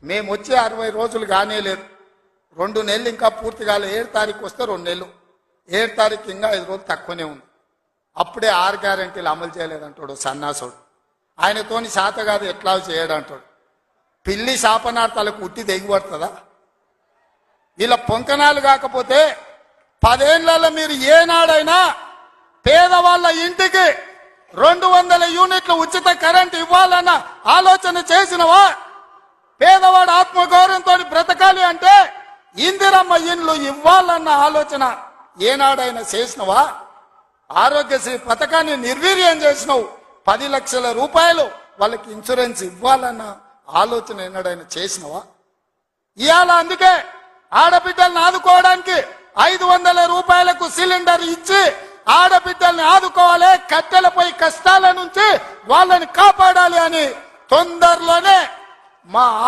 మేము వచ్చి 60 రోజులు కానే లేదు, 2 నెలలు ఇంకా పూర్తి కాలే. 7 తారీఖు వస్తే 2 నెలలు, 7 తారీఖు ఇంకా 5 రోజులు తక్కువనే ఉంది. అప్పుడే 6 గ్యారెంటీలు అమలు చేయలేదంటాడు సన్నాసుడు. ఆయనతోని శాత కాదు ఎట్లా చేయడంటాడు. పిల్లి శాపనార్థాలకు ఉట్టి దిగుపడుతుందా? ఇలా పొంకనాలు కాకపోతే 10 ఏళ్లలో మీరు ఏనాడైనా పేదవాళ్ళ ఇంటికి 200 యూనిట్ల ఉచిత కరెంట్ ఇవ్వాలన్న ఆలోచన చేసినవా? పేదవాడు ఆత్మగౌరవంతో బ్రతకాలి అంటే ఇందిరమ్మ ఇండ్లు ఇవ్వాలన్న ఆలోచన ఏనాడైనా చేసినవా? ఆరోగ్యశ్రీ పథకాన్ని నిర్వీర్యం చేసినావు. 10 లక్షల రూపాయలు వాళ్ళకి ఇన్సూరెన్స్ ఇవ్వాలన్న ఆలోచన ఏనాడైనా చేసినవా? ఇవాళ అందుకే ఆడబిడ్డల్ని ఆదుకోవడానికి 500 రూపాయలకు సిలిండర్ ఇచ్చి ఆడబిడ్డల్ని ఆదుకోవాలి, కట్టెలపై కష్టాల నుంచి వాళ్ళని కాపాడాలి అని తొందరలోనే మా